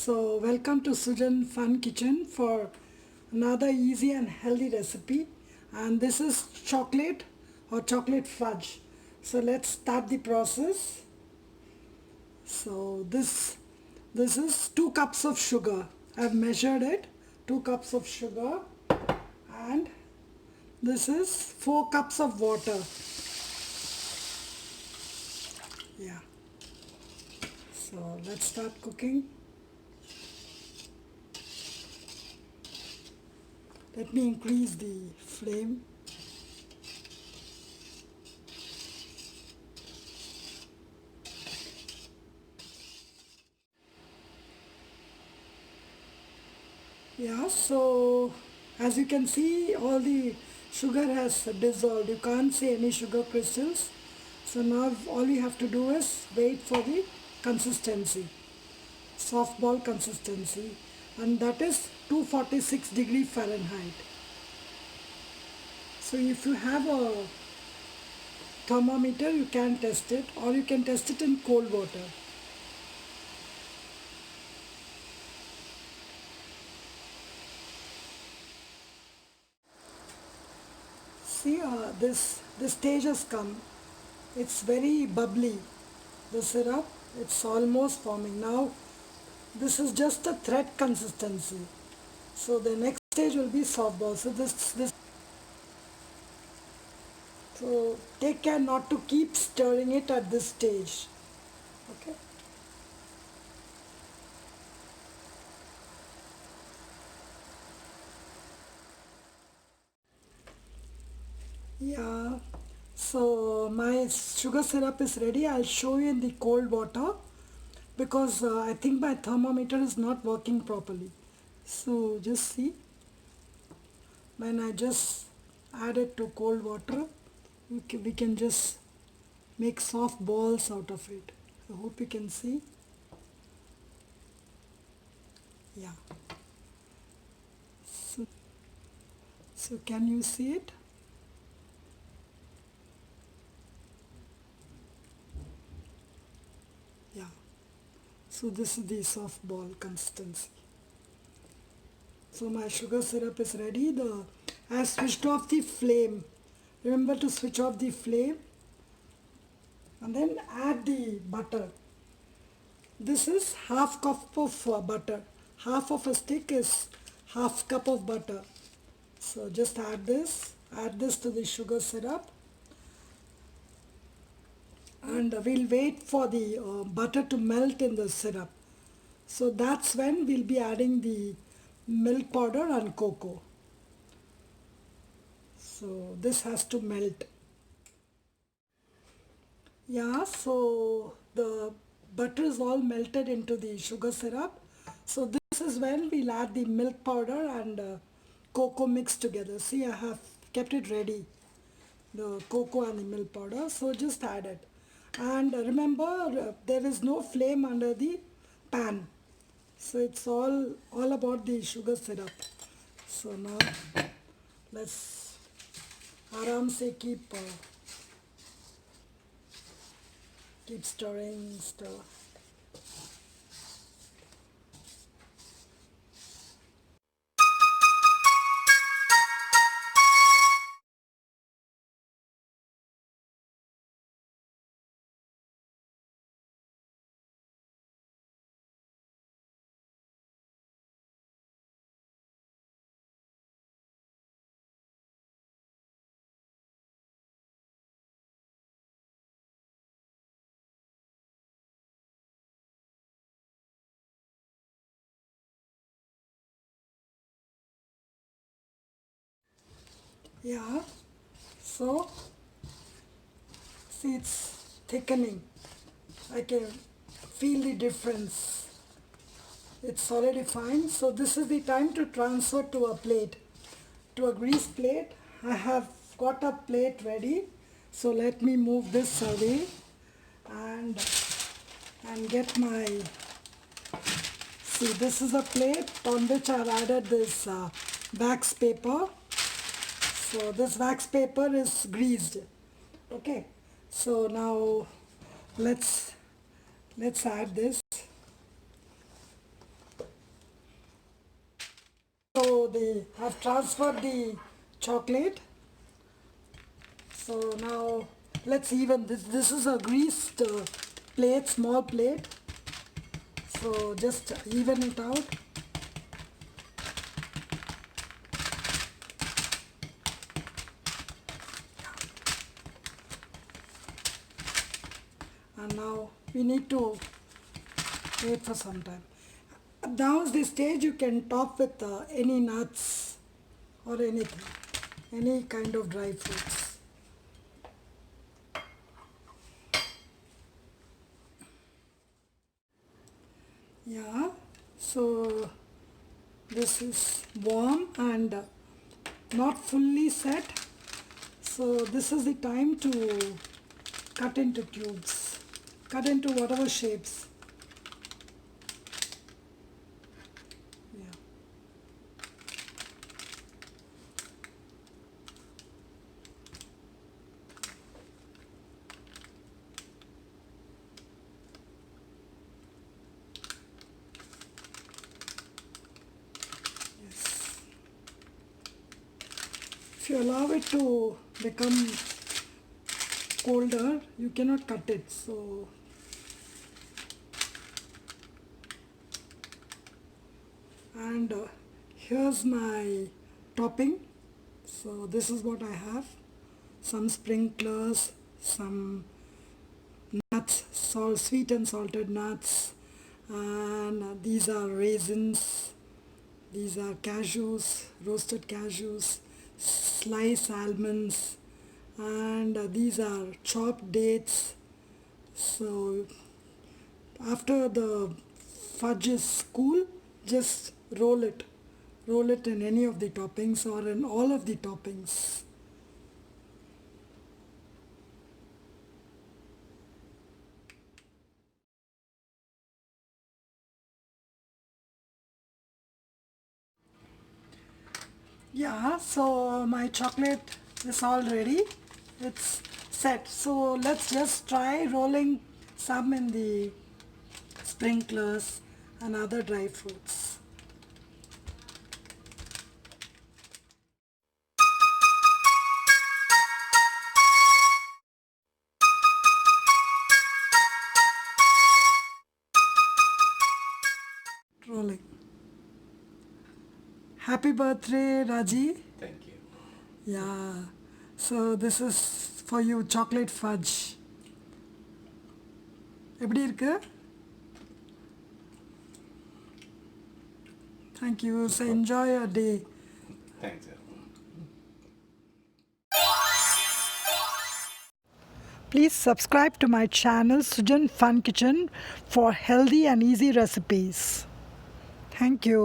So welcome to Sujan Fun Kitchen for another easy and healthy recipe, and this is chocolate or chocolate fudge. So let's start the process. So this is 2 cups of sugar. I've measured it, 2 cups of sugar, and this is 4 cups of water. Yeah. So let's start cooking. Let me increase the flame. Yeah, so as you can see, all the sugar has dissolved. You can't see any sugar crystals. So now all you have to do is wait for the consistency, soft ball consistency, and that is 246 degree Fahrenheit. So if you have a thermometer, you can test it, or you can test it in cold water. See, this stage has come. It's very bubbly. The syrup, it's almost forming. Now this is just a thread consistency. So the next stage will be soft ball. So this so take care not to keep stirring it at this stage. Okay. Yeah. So my sugar syrup is ready. I'll show you in the cold water because I think my thermometer is not working properly. So just see, when I just add it to cold water, we can just make soft balls out of it. I hope you can see. Yeah. So, so can you see it? Yeah. So this is the soft ball consistency. So my sugar syrup is ready. I have switched off the flame. Remember to switch off the flame and then add the butter. This is half cup of butter. Half of a stick is half cup of butter. So just add this to the sugar syrup, and we'll wait for the butter to melt in the syrup. So that's when we'll be adding the milk powder and cocoa. So this has to melt. Yeah, so the butter is all melted into the sugar syrup. So this is when we'll add the milk powder and cocoa mixed together. See, I have kept it ready, the cocoa and the milk powder. So just add it. And remember, there is no flame under the pan. So it's all about the sugar syrup. So now let's aram se keep stirring, stir. Yeah. So see, it's thickening. I can feel the difference. It's solidifying. So this is the time to transfer to a plate, to a greased plate. I have got a plate ready. So let me move this away and get my, see, this is a plate on which I've added this wax paper. So this wax paper is greased. Okay. So now let's add this. I've transferred the chocolate. So now let's even this. This is a greased plate, small plate. So just even it out. And now we need to wait for some time. Now is the stage you can top with any nuts or anything, any kind of dry fruits. Yeah, so this is warm and not fully set. So this is the time to cut into cubes, cut into whatever shapes. Yeah. Yes. If you allow it to become colder, you cannot cut it. So and here's my topping. So this is what I have: some sprinklers, some nuts, sweet and salted nuts, and these are raisins, these are cashews, roasted cashews, sliced almonds, and these are chopped dates. So after the fudge is cool, just roll it in any of the toppings or in all of the toppings. Yeah, so my chocolate is all ready. It's set. So let's just try rolling some in the sprinklers and other dry fruits. Rolling. Happy birthday, Raji. Thank you. Yeah. So this is for you, chocolate fudge. எப்படி இருக்கு? Thank you. So enjoy your day. Thanks, sir. Please subscribe to my channel Sujan Fun Kitchen for healthy and easy recipes. Thank you.